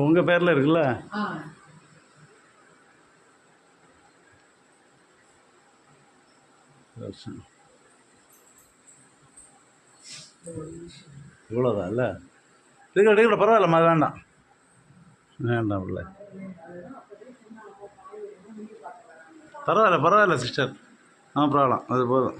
உங்கள் பேரில் இருக்குல்ல? இவ்வளோதான் இல்லை? இருக்கட்டும் பரவாயில்லம்மா, அது வேண்டாம் வேண்டாம் இல்லை, பரவாயில்ல சிஸ்டர், ப்ராப்ளம், அது போதும்.